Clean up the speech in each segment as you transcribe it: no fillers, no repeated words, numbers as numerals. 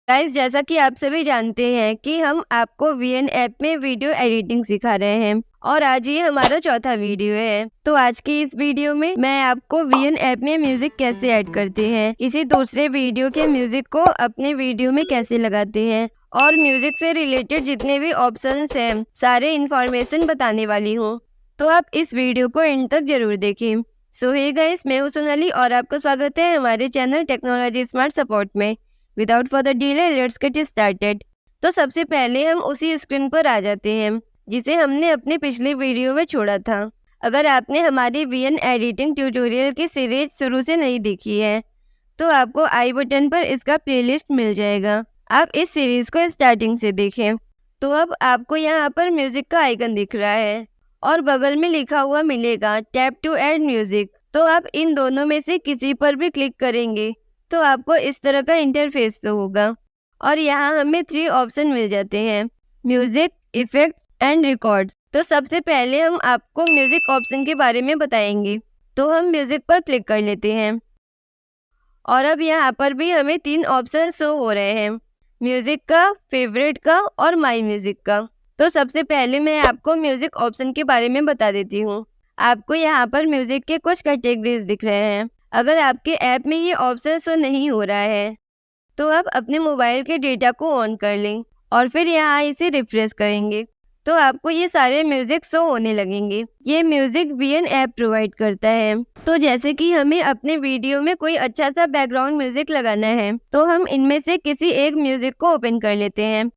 Guys, जैसा कि आप सभी जानते हैं कि हम आपको वीएन ऐप में वीडियो एडिटिंग सिखा रहे हैं और आज ये हमारा चौथा वीडियो है। तो आज की इस वीडियो में मैं आपको वीएन ऐप में म्यूजिक कैसे ऐड करते हैं, किसी दूसरे वीडियो के म्यूजिक को अपने वीडियो में कैसे लगाते हैं और म्यूजिक से रिलेटेड जितने भी ऑप्शंस हैं सारे इन्फॉर्मेशन बताने वाली हूँ। तो आप इस वीडियो को एंड तक जरूर देखें। सो हे गाइस, मैं हूँ सोनाली और आपका स्वागत है हमारे चैनल टेक्नोलॉजी स्मार्ट सपोर्ट में। Without further delay let's get started. तो सबसे पहले हम उसी स्क्रीन पर आ जाते हैं जिसे हमने अपने पिछले वीडियो में छोड़ा था। अगर आपने हमारी वीएन एडिटिंग ट्यूटोरियल की सीरीज शुरू से नहीं देखी है तो आपको आई बटन पर इसका प्लेलिस्ट मिल जाएगा। आप इस सीरीज को स्टार्टिंग से देखें। तो अब आपको यहाँ पर म्यूजिक का आइकन दिख रहा है और बगल में लिखा हुआ मिलेगा टैप टू ऐड म्यूजिक। तो आप इन दोनों में से किसी पर भी क्लिक करेंगे तो आपको इस तरह का इंटरफेस तो होगा और यहाँ हमें 3 ऑप्शन मिल जाते हैं, म्यूजिक, इफेक्ट्स एंड रिकॉर्ड्स। तो सबसे पहले हम आपको म्यूजिक ऑप्शन के बारे में बताएंगे। तो हम म्यूजिक पर क्लिक कर लेते हैं और अब यहाँ पर भी हमें 3 ऑप्शन शो हो रहे हैं, म्यूजिक का, फेवरेट का और माई म्यूजिक का। तो सबसे पहले मैं आपको म्यूजिक ऑप्शन के बारे में बता देती हूँ। आपको यहाँ पर म्यूजिक के कुछ कैटेगरीज दिख रहे हैं। अगर आपके ऐप में ये ऑप्शन शो नहीं हो रहा है तो आप अपने मोबाइल के डेटा को ऑन कर लें और फिर यहाँ इसे रिफ्रेश करेंगे तो आपको ये सारे म्यूजिक शो होने लगेंगे। ये म्यूजिक वीएन ऐप प्रोवाइड करता है। तो जैसे कि हमें अपने वीडियो में कोई अच्छा सा बैकग्राउंड म्यूजिक लगाना है तो हम इनमें से किसी एक म्यूजिक को ओपन कर लेते हैं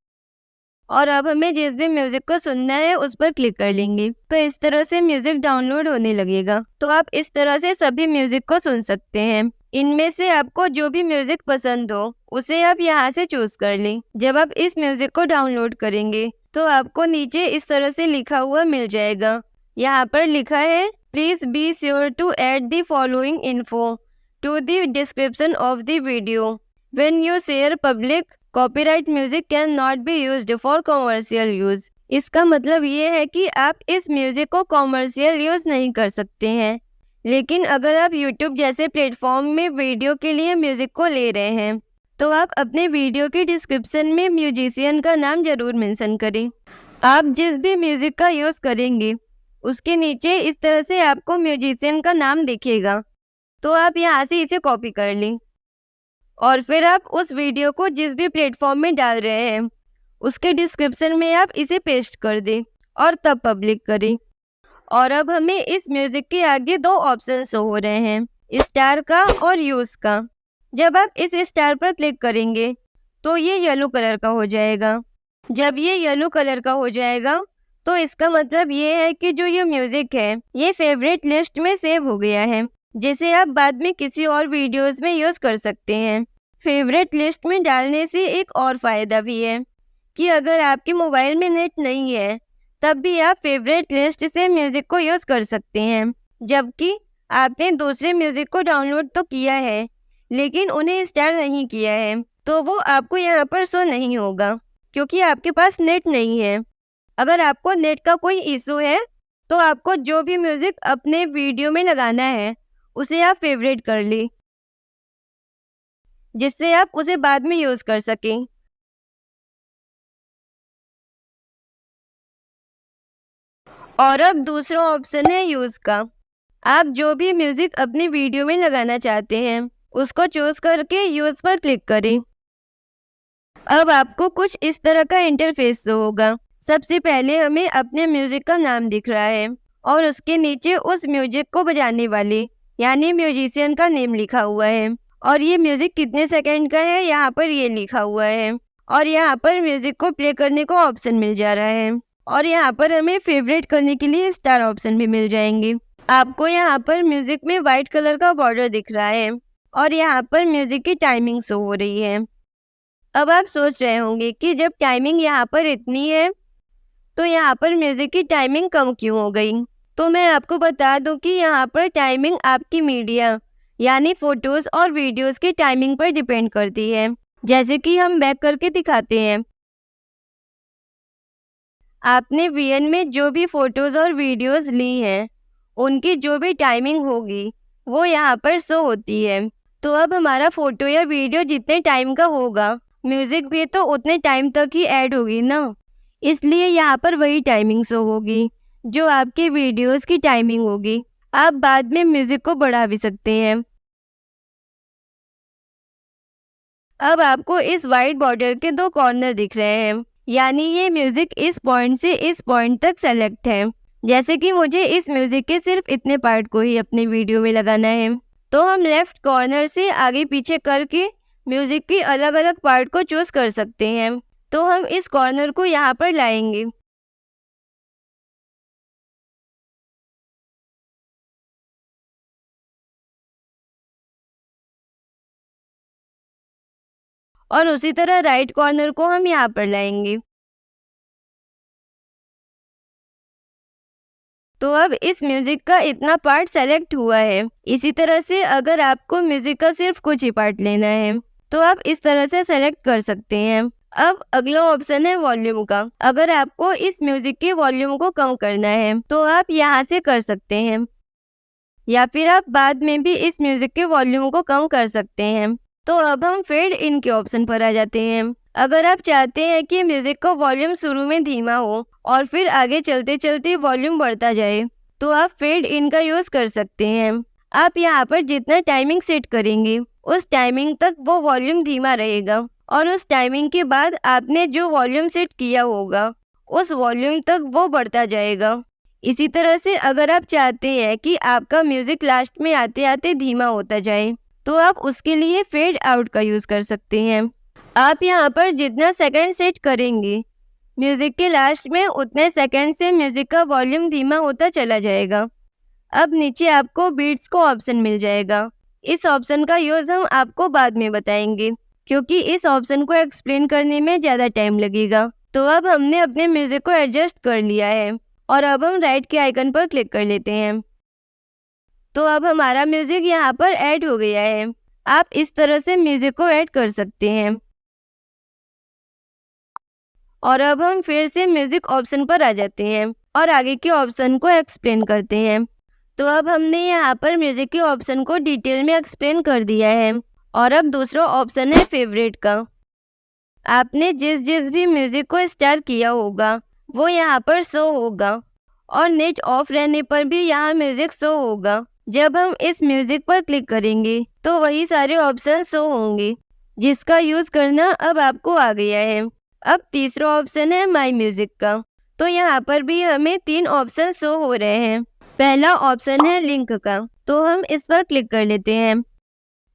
और अब हमें जिस भी म्यूजिक को सुनना है उस पर क्लिक कर लेंगे तो इस तरह से म्यूजिक डाउनलोड होने लगेगा। तो आप इस तरह से सभी म्यूजिक को सुन सकते हैं। इनमें से आपको जो भी म्यूजिक पसंद हो उसे आप यहाँ से चूज कर लें। जब आप इस म्यूजिक को डाउनलोड करेंगे तो आपको नीचे इस तरह से लिखा हुआ मिल जाएगा। यहाँ पर लिखा है please be sure to add the following info to the description of the video. When you share public copyright music can not be used for commercial use. इसका मतलब ये है कि आप इस म्यूजिक को कॉमर्शियल यूज नहीं कर सकते हैं, लेकिन अगर आप यूट्यूब जैसे प्लेटफॉर्म में वीडियो के लिए म्यूजिक को ले रहे हैं तो आप अपने वीडियो की डिस्क्रिप्शन में म्यूजिशियन का नाम जरूर मेंशन करें। आप जिस भी म्यूजिक का यूज करेंगे उसके नीचे इस तरह से आपको म्यूजिशियन का नाम दिखेगा। तो आप यहाँ से इसे कॉपी कर लें और फिर आप उस वीडियो को जिस भी प्लेटफॉर्म में डाल रहे हैं उसके डिस्क्रिप्शन में आप इसे पेस्ट कर दें और तब पब्लिक करें। और अब हमें इस म्यूजिक के आगे 2 ऑप्शन शो हो रहे हैं, स्टार का और यूज का। जब आप इस स्टार पर क्लिक करेंगे तो ये येलो कलर का हो जाएगा। जब ये येलो कलर का हो जाएगा तो इसका मतलब ये है कि जो ये म्यूजिक है ये फेवरेट लिस्ट में सेव हो गया है, जिसे आप बाद में किसी और वीडियोस में यूज कर सकते हैं। फेवरेट लिस्ट में डालने से एक और फायदा भी है कि अगर आपके मोबाइल में नेट नहीं है तब भी आप फेवरेट लिस्ट से म्यूजिक को यूज कर सकते हैं। जबकि आपने दूसरे म्यूजिक को डाउनलोड तो किया है लेकिन उन्हें इंस्टॉल नहीं किया है तो वो आपको यहाँ पर शो नहीं होगा क्योंकि आपके पास नेट नहीं है। अगर आपको नेट का कोई इशू है तो आपको जो भी म्यूजिक अपने वीडियो में लगाना है उसे आप फेवरेट कर लें जिससे आप उसे बाद में यूज कर सकें। और अब दूसरा ऑप्शन है यूज का। आप जो भी म्यूजिक अपनी वीडियो में लगाना चाहते हैं उसको चूज करके यूज पर क्लिक करें। अब आपको कुछ इस तरह का इंटरफेस होगा। सबसे पहले हमें अपने म्यूजिक का नाम दिख रहा है और उसके नीचे उस म्यूजिक को बजाने वाले यानी म्यूजिशियन का नेम लिखा हुआ है और ये म्यूजिक कितने सेकंड का है यहाँ पर ये लिखा हुआ है और यहाँ पर म्यूजिक को प्ले करने को ऑप्शन मिल जा रहा है और यहाँ पर हमें फेवरेट करने के लिए स्टार ऑप्शन भी मिल जाएंगे। आपको यहाँ पर म्यूजिक में व्हाइट कलर का बॉर्डर दिख रहा है और यहाँ पर म्यूजिक की टाइमिंग शो हो रही है। अब आप सोच रहे होंगे कि जब टाइमिंग यहाँ पर इतनी है तो यहाँ पर म्यूजिक की टाइमिंग कम क्यों हो गई। तो मैं आपको बता दूं कि यहाँ पर टाइमिंग आपकी मीडिया यानी फोटोज और वीडियोस की टाइमिंग पर डिपेंड करती है। जैसे कि हम बैक करके दिखाते हैं, आपने वीएन में जो भी फोटोज और वीडियोस ली हैं उनकी जो भी टाइमिंग होगी वो यहाँ पर शो होती है। तो अब हमारा फोटो या वीडियो जितने टाइम का होगा म्यूजिक भी तो उतने टाइम तक ही ऐड होगी ना, इसलिए यहाँ पर वही टाइमिंग शो होगी जो आपके वीडियोस की टाइमिंग होगी। आप बाद में म्यूजिक को बढ़ा भी सकते हैं। अब आपको इस वाइट बॉर्डर के 2 कॉर्नर दिख रहे हैं, यानी ये म्यूजिक इस पॉइंट से इस पॉइंट तक सेलेक्ट है। जैसे कि मुझे इस म्यूजिक के सिर्फ इतने पार्ट को ही अपने वीडियो में लगाना है, तो हम लेफ्ट कॉर्नर से आगे पीछे करके म्यूजिक की अलग अलग पार्ट को चूज कर सकते हैं। तो हम इस कॉर्नर को यहाँ पर लाएंगे और उसी तरह राइट कॉर्नर को हम यहाँ पर लाएंगे। तो अब इस म्यूजिक का इतना पार्ट सेलेक्ट हुआ है। इसी तरह से अगर आपको म्यूजिक का सिर्फ कुछ ही पार्ट लेना है तो आप इस तरह से सेलेक्ट कर सकते हैं। अब अगला ऑप्शन है वॉल्यूम का। अगर आपको इस म्यूजिक के वॉल्यूम को कम करना है तो आप यहाँ से कर सकते हैं, या फिर आप बाद में भी इस म्यूजिक के वॉल्यूम को कम कर सकते हैं। तो अब हम फेड इन के ऑप्शन पर आ जाते हैं। अगर आप चाहते हैं कि म्यूजिक का वॉल्यूम शुरू में धीमा हो और फिर आगे चलते चलते वॉल्यूम बढ़ता जाए, तो आप फेड इन का यूज कर सकते हैं। आप यहाँ पर जितना टाइमिंग सेट करेंगे उस टाइमिंग तक वो वॉल्यूम धीमा रहेगा, और उस टाइमिंग के बाद आपने जो वॉल्यूम सेट किया होगा उस वॉल्यूम तक वो बढ़ता जाएगा। इसी तरह से अगर आप चाहते हैं कि आपका म्यूजिक लास्ट में आते आते धीमा होता जाए, तो आप उसके लिए फेड आउट का यूज कर सकते हैं। आप यहाँ पर जितना सेकंड सेट करेंगे म्यूजिक के लास्ट में उतने सेकंड से म्यूजिक का वॉल्यूम धीमा होता चला जाएगा। अब नीचे आपको बीट्स को ऑप्शन मिल जाएगा। इस ऑप्शन का यूज हम आपको बाद में बताएंगे, क्योंकि इस ऑप्शन को एक्सप्लेन करने में ज़्यादा टाइम लगेगा। तो अब हमने अपने म्यूजिक को एडजस्ट कर लिया है और अब हम राइट के आइकन पर क्लिक कर लेते हैं। तो अब हमारा म्यूजिक यहाँ पर ऐड हो गया है। आप इस तरह से म्यूजिक को ऐड कर सकते हैं। और अब हम फिर से म्यूजिक ऑप्शन पर आ जाते हैं और आगे के ऑप्शन को एक्सप्लेन करते हैं। तो अब हमने यहाँ पर म्यूजिक के ऑप्शन को डिटेल में एक्सप्लेन कर दिया है। और अब दूसरा ऑप्शन है फेवरेट का। आपने जिस भी म्यूजिक को स्टार्ट किया होगा वो यहाँ पर शो होगा, और नेट ऑफ रहने पर भी यहाँ म्यूजिक शो होगा। जब हम इस म्यूजिक पर क्लिक करेंगे तो वही सारे ऑप्शन शो होंगे, जिसका यूज करना अब आपको आ गया है। अब तीसरा ऑप्शन है माय म्यूजिक का। तो यहाँ पर भी हमें 3 ऑप्शन शो हो रहे हैं। पहला ऑप्शन है लिंक का, तो हम इस पर क्लिक कर लेते हैं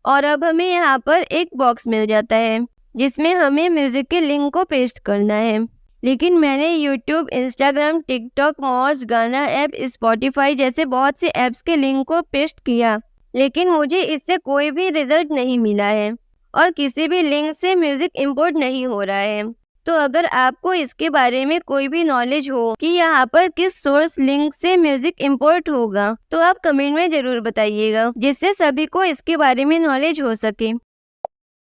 और अब हमें यहाँ पर एक बॉक्स मिल जाता है जिसमें हमें म्यूजिक के लिंक को पेस्ट करना है। लेकिन मैंने यूट्यूब, इंस्टाग्राम, टिकटॉक, मौज, गाना ऐप, स्पॉटिफाई जैसे बहुत से ऐप्स के लिंक को पेस्ट किया, लेकिन मुझे इससे कोई भी रिजल्ट नहीं मिला है और किसी भी लिंक से म्यूजिक इंपोर्ट नहीं हो रहा है। तो अगर आपको इसके बारे में कोई भी नॉलेज हो कि यहाँ पर किस सोर्स लिंक से म्यूजिक इंपोर्ट होगा, तो आप कमेंट में जरूर बताइएगा, जिससे सभी को इसके बारे में नॉलेज हो सके।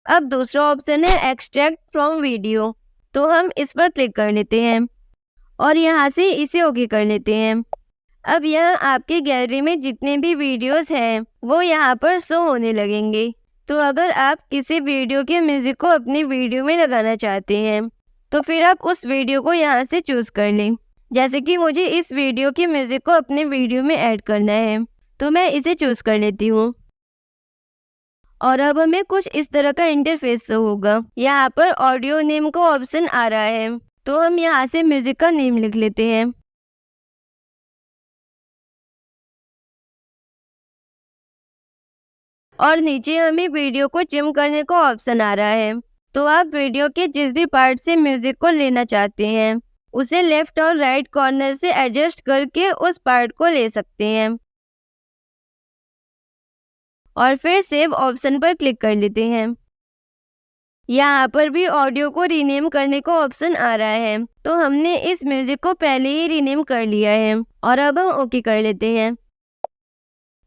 अब दूसरा ऑप्शन है एक्सट्रैक्ट फ्रॉम वीडियो। तो हम इस पर क्लिक कर लेते हैं और यहाँ से इसे ओके कर लेते हैं। अब यहाँ आपके गैलरी में जितने भी वीडियोस हैं वो यहाँ पर शो होने लगेंगे। तो अगर आप किसी वीडियो के म्यूजिक को अपनी वीडियो में लगाना चाहते हैं तो फिर आप उस वीडियो को यहाँ से चूज कर लें। जैसे कि मुझे इस वीडियो के म्यूजिक को अपने वीडियो में ऐड करना है, तो मैं इसे चूज कर लेती हूँ। और अब हमें कुछ इस तरह का इंटरफेस होगा। यहाँ पर ऑडियो नेम का ऑप्शन आ रहा है, तो हम यहाँ से म्यूजिक का नेम लिख लेते हैं। और नीचे हमें वीडियो को ट्रिम करने का ऑप्शन आ रहा है। तो आप वीडियो के जिस भी पार्ट से म्यूजिक को लेना चाहते हैं उसे लेफ्ट और राइट कॉर्नर से एडजस्ट करके उस पार्ट को ले सकते हैं और फिर सेव ऑप्शन पर क्लिक कर लेते हैं। यहाँ पर भी ऑडियो को रीनेम करने का ऑप्शन आ रहा है, तो हमने इस म्यूजिक को पहले ही रीनेम कर लिया है और अब हम ओके कर लेते हैं।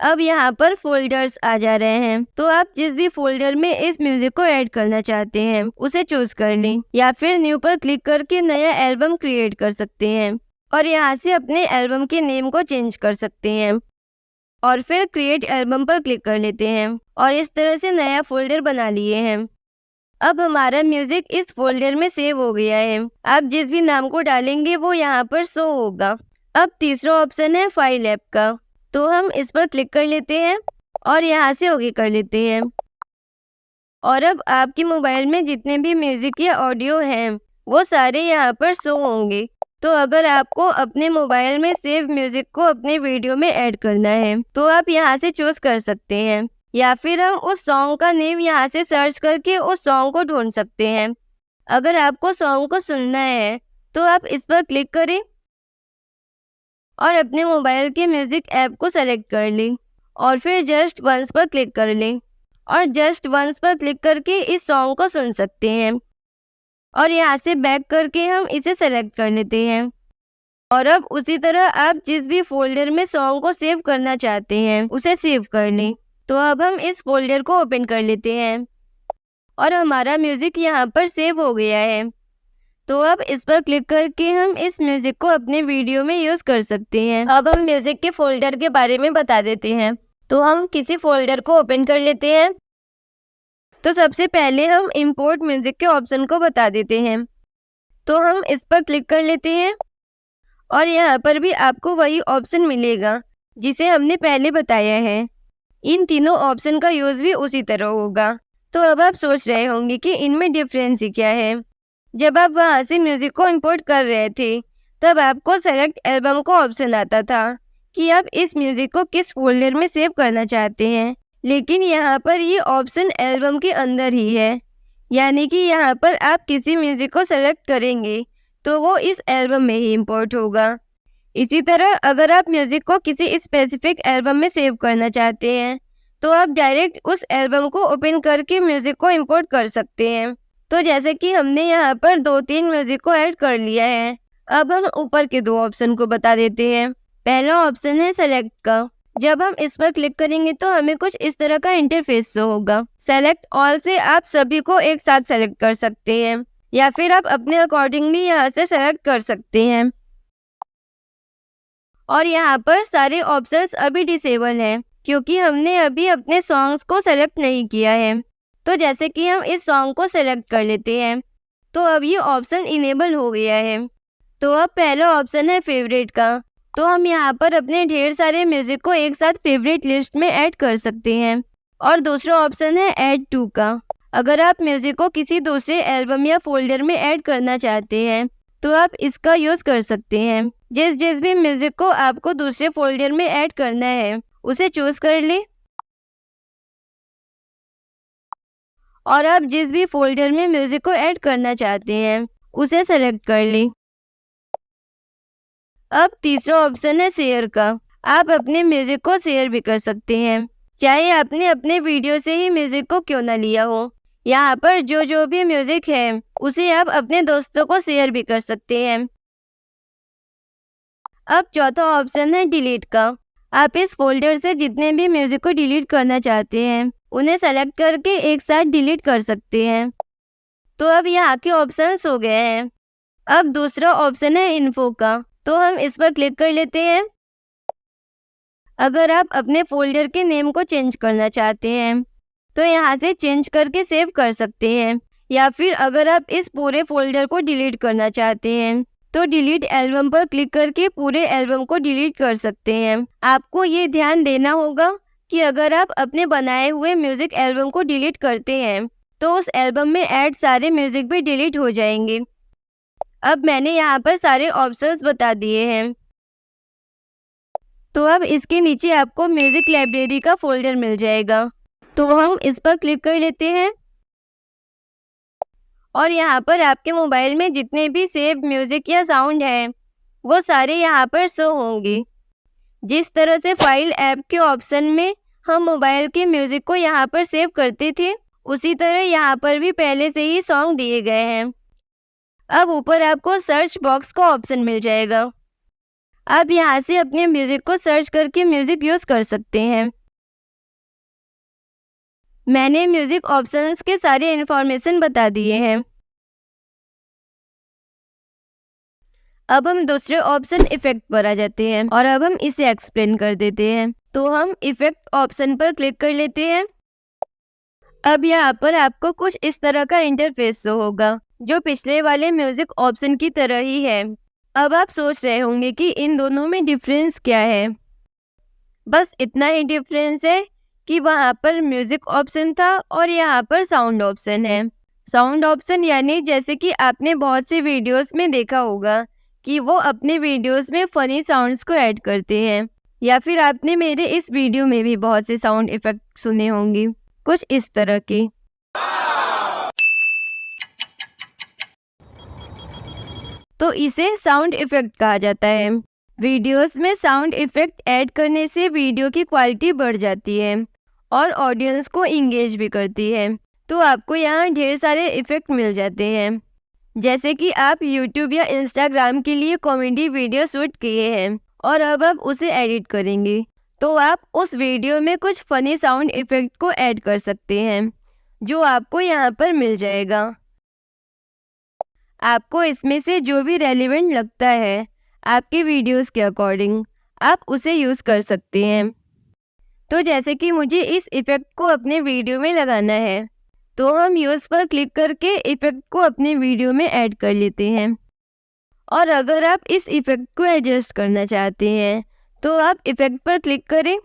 अब यहाँ पर फोल्डर्स आ जा रहे हैं, तो आप जिस भी फोल्डर में इस म्यूजिक को ऐड करना चाहते हैं उसे चूज कर लें, या फिर न्यू पर क्लिक करके नया एल्बम क्रिएट कर सकते हैं और यहाँ से अपने एल्बम के नेम को चेंज कर सकते हैं और फिर क्रिएट एल्बम पर क्लिक कर लेते हैं और इस तरह से नया फोल्डर बना लिए हैं। अब हमारा म्यूजिक इस फोल्डर में सेव हो गया है। आप जिस भी नाम को डालेंगे वो यहाँ पर शो होगा। अब तीसरा ऑप्शन है फाइल ऐप का, तो हम इस पर क्लिक कर लेते हैं और यहाँ से ओके कर लेते हैं। और अब आपके मोबाइल में जितने भी म्यूजिक या ऑडियो हैं वो सारे यहाँ पर शो होंगे। तो अगर आपको अपने मोबाइल में सेव म्यूजिक को अपने वीडियो में ऐड करना है तो आप यहाँ से चूज कर सकते हैं, या फिर हम उस सॉन्ग का नेम यहाँ से सर्च करके उस सॉन्ग को ढूंढ सकते हैं। अगर आपको सॉन्ग को सुनना है तो आप इस पर क्लिक करें और अपने मोबाइल के म्यूजिक ऐप को सेलेक्ट कर लें और फिर जस्ट वंस पर क्लिक कर लें और जस्ट वंस पर क्लिक करके इस सॉन्ग को सुन सकते हैं। और यहाँ से बैक करके हम इसे सेलेक्ट कर लेते हैं। और अब उसी तरह आप जिस भी फोल्डर में सॉन्ग को सेव करना चाहते हैं उसे सेव कर लें। तो अब हम इस फोल्डर को ओपन कर लेते हैं और हमारा म्यूजिक यहाँ पर सेव हो गया है। तो अब इस पर क्लिक करके हम इस म्यूजिक को अपने वीडियो में यूज कर सकते हैं। अब हम म्यूजिक के फोल्डर के बारे में बता देते हैं। तो हम किसी फोल्डर को ओपन कर लेते हैं। तो सबसे पहले हम इंपोर्ट म्यूजिक के ऑप्शन को बता देते हैं। तो हम इस पर क्लिक कर लेते हैं और यहाँ पर भी आपको वही ऑप्शन मिलेगा जिसे हमने पहले बताया है। इन तीनों ऑप्शन का यूज भी उसी तरह होगा। तो अब आप सोच रहे होंगे कि इनमें डिफरेंस ही क्या है। जब आप वहाँ से म्यूजिक को इंपोर्ट कर रहे थे तब आपको सेलेक्ट एल्बम का ऑप्शन आता था कि आप इस म्यूजिक को किस फोल्डर में सेव करना चाहते हैं, लेकिन यहाँ पर ये ऑप्शन एल्बम के अंदर ही है। यानी कि यहाँ पर आप किसी म्यूजिक को सेलेक्ट करेंगे तो वो इस एल्बम में ही इंपोर्ट होगा। इसी तरह अगर आप म्यूजिक को किसी स्पेसिफिक एल्बम में सेव करना चाहते हैं तो आप डायरेक्ट उस एल्बम को ओपन करके म्यूजिक को इंपोर्ट कर सकते हैं। तो जैसे कि हमने यहाँ पर 2-3 म्यूजिक को ऐड कर लिया है। अब हम ऊपर के 2 ऑप्शन को बता देते हैं। पहला ऑप्शन है सेलेक्ट का। जब हम इस पर क्लिक करेंगे तो हमें कुछ इस तरह का इंटरफेस शो होगा। सेलेक्ट ऑल से आप सभी को एक साथ सेलेक्ट कर सकते हैं या फिर आप अपने अकॉर्डिंग भी यहाँ से सेलेक्ट कर सकते हैं। और यहाँ पर सारे ऑप्शंस अभी डिसेबल हैं क्योंकि हमने अभी अपने सॉन्ग्स को सेलेक्ट नहीं किया है। तो जैसे कि हम इस सॉन्ग को सेलेक्ट कर लेते हैं तो अब ये ऑप्शन इनेबल हो गया है। तो अब पहला ऑप्शन है फेवरेट का। तो हम यहाँ पर अपने ढेर सारे म्यूजिक को एक साथ फेवरेट लिस्ट में ऐड कर सकते हैं। और दूसरा ऑप्शन है ऐड टू का। अगर आप म्यूजिक को किसी दूसरे एल्बम या फोल्डर में ऐड करना चाहते हैं तो आप इसका यूज कर सकते हैं। जिस भी म्यूजिक को आपको दूसरे फोल्डर में ऐड करना है उसे चूज कर लें और आप जिस भी फोल्डर में म्यूजिक को ऐड करना चाहते हैं उसे सेलेक्ट कर लें। अब तीसरा ऑप्शन है शेयर का। आप अपने म्यूजिक को शेयर भी कर सकते हैं, चाहे आपने अपने वीडियो से ही म्यूजिक को क्यों ना लिया हो। यहाँ पर जो भी म्यूजिक है उसे आप अपने दोस्तों को शेयर भी कर सकते हैं। अब चौथा ऑप्शन है डिलीट का। आप इस फोल्डर से जितने भी म्यूजिक को डिलीट करना चाहते हैं उन्हें सेलेक्ट करके एक साथ डिलीट कर सकते हैं। तो अब यहाँ के ऑप्शंस हो गए हैं। अब दूसरा ऑप्शन है इन्फो का। तो हम इस पर क्लिक कर लेते हैं। अगर आप अपने फोल्डर के नेम को चेंज करना चाहते हैं तो यहाँ से चेंज करके सेव कर सकते हैं, या फिर अगर आप इस पूरे फोल्डर को डिलीट करना चाहते हैं तो डिलीट एल्बम पर क्लिक करके पूरे एल्बम को डिलीट कर सकते हैं। आपको ये ध्यान देना होगा कि अगर आप अपने बनाए हुए म्यूजिक एल्बम को डिलीट करते हैं तो उस एल्बम में ऐड सारे म्यूजिक भी डिलीट हो जाएंगे। अब मैंने यहाँ पर सारे ऑप्शंस बता दिए हैं। तो अब इसके नीचे आपको म्यूजिक लाइब्रेरी का फोल्डर मिल जाएगा। तो हम इस पर क्लिक कर लेते हैं और यहाँ पर आपके मोबाइल में जितने भी सेव म्यूजिक या साउंड है वो सारे यहाँ पर शो होंगे। जिस तरह से फाइल ऐप के ऑप्शन में हम मोबाइल के म्यूजिक को यहाँ पर सेव करते थे उसी तरह यहाँ पर भी पहले से ही सॉन्ग दिए गए हैं। अब ऊपर आपको सर्च बॉक्स का ऑप्शन मिल जाएगा। आप यहाँ से अपने म्यूजिक को सर्च करके म्यूजिक यूज कर सकते हैं। मैंने म्यूजिक ऑप्शंस के सारे इन्फॉर्मेशन बता दिए हैं। अब हम दूसरे ऑप्शन इफेक्ट पर आ जाते हैं और अब हम इसे एक्सप्लेन कर देते हैं। तो हम इफेक्ट ऑप्शन पर क्लिक कर लेते हैं। अब यहाँ पर आपको कुछ इस तरह का इंटरफेस शो होगा, जो पिछले वाले म्यूजिक ऑप्शन की तरह ही है। अब आप सोच रहे होंगे कि इन दोनों में डिफरेंस क्या है। बस इतना ही डिफरेंस है कि वहाँ पर म्यूजिक ऑप्शन था और यहाँ पर साउंड ऑप्शन है। साउंड ऑप्शन यानी जैसे कि आपने बहुत से वीडियोस में देखा होगा कि वो अपने वीडियोस में फनी साउंड्स को ऐड करते हैं, या फिर आपने मेरे इस वीडियो में भी बहुत से साउंड इफेक्ट सुने होंगे, कुछ इस तरह के। तो इसे साउंड इफेक्ट कहा जाता है। वीडियोस में साउंड इफेक्ट ऐड करने से वीडियो की क्वालिटी बढ़ जाती है और ऑडियंस को इंगेज भी करती है। तो आपको यहाँ ढेर सारे इफेक्ट मिल जाते हैं, जैसे कि आप YouTube या Instagram के लिए कॉमेडी वीडियो शूट किए हैं और अब आप उसे एडिट करेंगे, तो आप उस वीडियो में कुछ फनी साउंड इफेक्ट को ऐड कर सकते हैं, जो आपको यहाँ पर मिल जाएगा। आपको इसमें से जो भी रेलेवेंट लगता है आपके वीडियोस के अकॉर्डिंग, आप उसे यूज़ कर सकते हैं। तो जैसे कि मुझे इस इफ़ेक्ट को अपने वीडियो में लगाना है, तो हम यूज़ पर क्लिक करके इफ़ेक्ट को अपने वीडियो में ऐड कर लेते हैं। और अगर आप इस इफ़ेक्ट को एडजस्ट करना चाहते हैं, तो आप इफ़ेक्ट पर क्लिक करें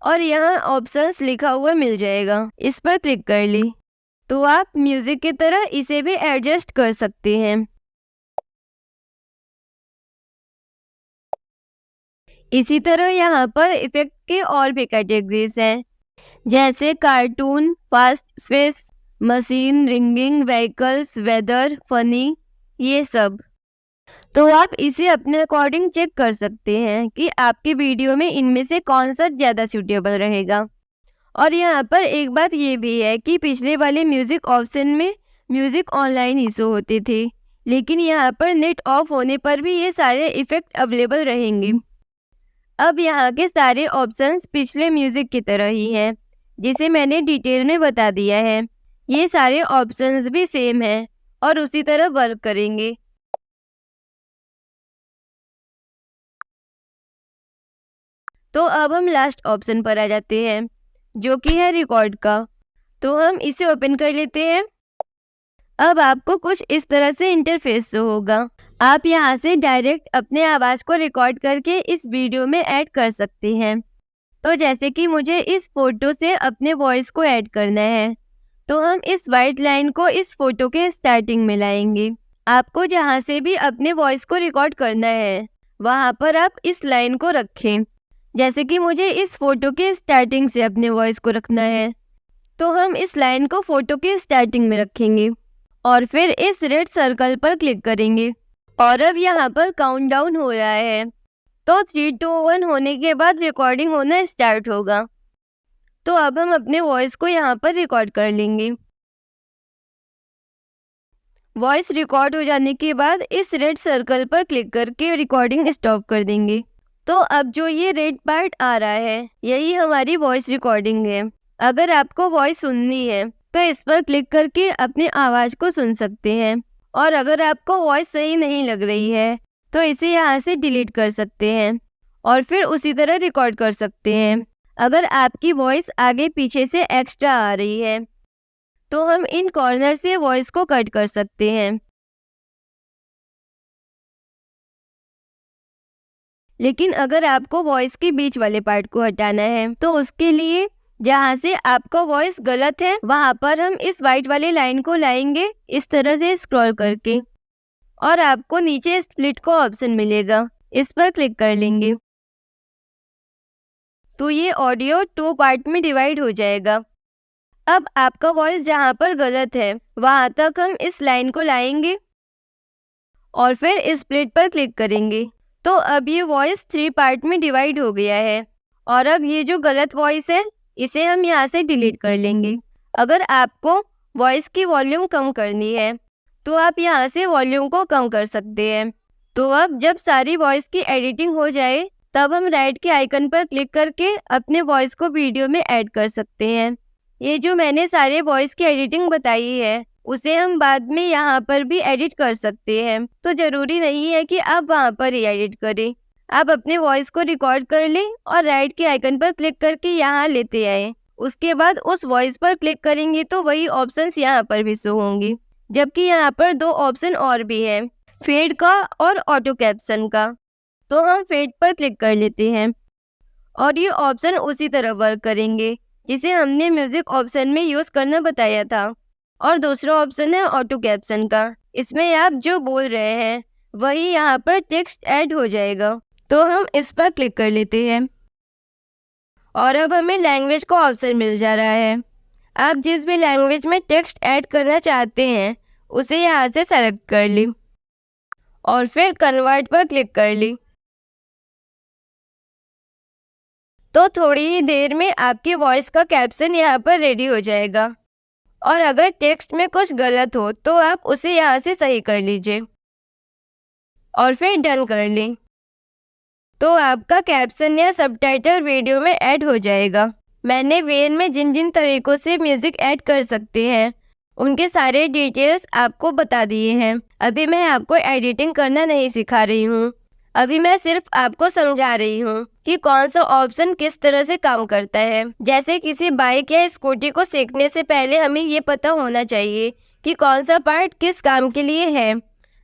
और यहाँ ऑप्शंस लिखा हुआ मिल जाएगा, इस पर क्लिक कर ली, तो आप म्यूज़िक की तरह इसे भी एडजस्ट कर सकते हैं। इसी तरह यहाँ पर इफ़ेक्ट के और भी कैटेगरीज हैं, जैसे cartoon, fast space, machine, ringing, vehicles, weather, funny, ये सब। तो आप इसे अपने अकॉर्डिंग चेक कर सकते हैं कि आपके वीडियो में इनमें से कौन सा ज़्यादा सूटेबल रहेगा। और यहाँ पर एक बात ये भी है कि पिछले वाले म्यूज़िक ऑप्शन में म्यूज़िक ऑनलाइन ही शो होते थे, लेकिन यहाँ पर नेट ऑफ होने पर भी ये सारे इफ़ेक्ट अवेलेबल रहेंगे। अब यहाँ के सारे ऑप्शंस पिछले म्यूज़िक की तरह ही हैं, जिसे मैंने डिटेल में बता दिया है। ये सारे ऑप्शंस भी सेम हैं और उसी तरह वर्क करेंगे। तो अब हम लास्ट ऑप्शन पर आ जाते हैं, जो कि है रिकॉर्ड का। तो हम इसे ओपन कर लेते हैं। अब आपको कुछ इस तरह से इंटरफेस शो होगा। आप यहाँ से डायरेक्ट अपने आवाज़ को रिकॉर्ड करके इस वीडियो में ऐड कर सकते हैं। तो जैसे कि मुझे इस फोटो से अपने वॉइस को ऐड करना है, तो हम इस वाइट लाइन को इस फोटो के स्टार्टिंग में लाएंगे। आपको जहाँ से भी अपने वॉइस को रिकॉर्ड करना है, वहाँ पर आप इस लाइन को रखें। जैसे कि मुझे इस फोटो के स्टार्टिंग से अपने वॉइस को रखना है, तो हम इस लाइन को फोटो के स्टार्टिंग में रखेंगे और फिर इस रेड सर्कल पर क्लिक करेंगे। और अब यहाँ पर काउंटडाउन हो रहा है, तो 3, 2, 1 होने के बाद रिकॉर्डिंग होना स्टार्ट होगा। तो अब हम अपने वॉइस को यहाँ पर रिकॉर्ड कर लेंगे। वॉइस रिकॉर्ड हो जाने के बाद इस रेड सर्कल पर क्लिक करके रिकॉर्डिंग स्टॉप कर देंगे। तो अब जो ये रेड पार्ट आ रहा है, यही हमारी वॉइस रिकॉर्डिंग है। अगर आपको वॉइस सुननी है तो इस पर क्लिक करके अपनी आवाज़ को सुन सकते हैं, और अगर आपको वॉइस सही नहीं लग रही है तो इसे यहाँ से डिलीट कर सकते हैं और फिर उसी तरह रिकॉर्ड कर सकते हैं। अगर आपकी वॉइस आगे पीछे से एक्स्ट्रा आ रही है तो हम इन कॉर्नर से वॉइस को कट कर सकते हैं। लेकिन अगर आपको वॉइस के बीच वाले पार्ट को हटाना है, तो उसके लिए जहाँ से आपका वॉइस गलत है वहाँ पर हम इस वाइट वाले लाइन को लाएंगे, इस तरह से स्क्रॉल करके, और आपको नीचे स्प्लिट का ऑप्शन मिलेगा, इस पर क्लिक कर लेंगे। तो ये ऑडियो 2 पार्ट में डिवाइड हो जाएगा। अब आपका वॉइस जहाँ पर गलत है वहाँ तक हम इस लाइन को लाएंगे और फिर स्प्लिट पर क्लिक करेंगे। तो अब ये वॉइस 3 पार्ट में डिवाइड हो गया है, और अब ये जो गलत वॉइस है इसे हम यहाँ से डिलीट कर लेंगे। अगर आपको वॉइस की वॉल्यूम कम करनी है तो आप यहाँ से वॉल्यूम को कम कर सकते हैं। तो अब जब सारी वॉइस की एडिटिंग हो जाए तब हम राइट के आइकन पर क्लिक करके अपने वॉइस को वीडियो में ऐड कर सकते हैं। ये जो मैंने सारे वॉइस की एडिटिंग बताई है उसे हम बाद में यहाँ पर भी एडिट कर सकते हैं। तो ज़रूरी नहीं है कि आप वहाँ पर ही एडिट करें, आप अपने वॉइस को रिकॉर्ड कर लें और राइट के आइकन पर क्लिक करके यहाँ लेते आएँ उसके बाद उस वॉइस पर क्लिक करेंगे तो वही ऑप्शंस यहाँ पर भी शो होंगी। जबकि यहाँ पर 2 ऑप्शन और भी है, फेड का और ऑटो कैप्शन का। तो हम फेड पर क्लिक कर लेते हैं और ये ऑप्शन उसी तरह वर्क करेंगे जिसे हमने म्यूजिक ऑप्शन में यूज करना बताया था। और दूसरा ऑप्शन है ऑटो कैप्शन का। इसमें आप जो बोल रहे हैं वही यहाँ पर टेक्स्ट ऐड हो जाएगा। तो हम इस पर क्लिक कर लेते हैं और अब हमें लैंग्वेज का ऑप्शन मिल जा रहा है। आप जिस भी लैंग्वेज में टेक्स्ट ऐड करना चाहते हैं उसे यहाँ से सेलेक्ट कर ली और फिर कन्वर्ट पर क्लिक कर ली। तो थोड़ी ही देर में आपकी वॉइस का कैप्शन यहाँ पर रेडी हो जाएगा। और अगर टेक्स्ट में कुछ गलत हो तो आप उसे यहाँ से सही कर लीजिए और फिर डन कर लें। तो आपका कैप्शन या सबटाइटल वीडियो में ऐड हो जाएगा। मैंने VN में जिन जिन तरीकों से म्यूजिक ऐड कर सकते हैं उनके सारे डिटेल्स आपको बता दिए हैं। अभी मैं आपको एडिटिंग करना नहीं सिखा रही हूँ, अभी मैं सिर्फ आपको समझा रही हूँ कि कौन सा ऑप्शन किस तरह से काम करता है। जैसे किसी बाइक या स्कूटी को सीखने से पहले हमें ये पता होना चाहिए कि कौन सा पार्ट किस काम के लिए है।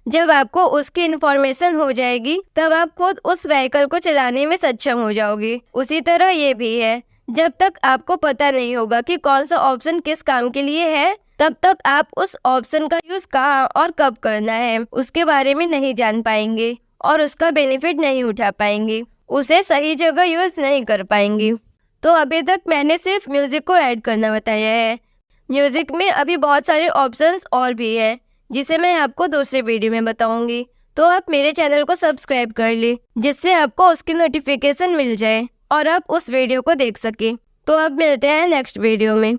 जब आपको उसकी इन्फॉर्मेशन हो जाएगी तब आप खुद उस व्हीकल को चलाने में सक्षम हो जाओगे। उसी तरह ये भी है, जब तक आपको पता नहीं होगा कि कौन सा ऑप्शन किस काम के लिए है तब तक आप उस ऑप्शन का यूज कहाँ और कब करना है उसके बारे में नहीं जान पाएंगे और उसका बेनिफिट नहीं उठा पाएंगे, उसे सही जगह यूज नहीं कर पाएंगे। तो अभी तक मैंने सिर्फ म्यूजिक को ऐड करना बताया है। म्यूजिक में अभी बहुत सारे ऑप्शंस और भी हैं जिसे मैं आपको दूसरे वीडियो में बताऊंगी। तो आप मेरे चैनल को सब्सक्राइब कर ले जिससे आपको उसकी नोटिफिकेशन मिल जाए और आप उस वीडियो को देख सके। तो अब मिलते हैं नेक्स्ट वीडियो में।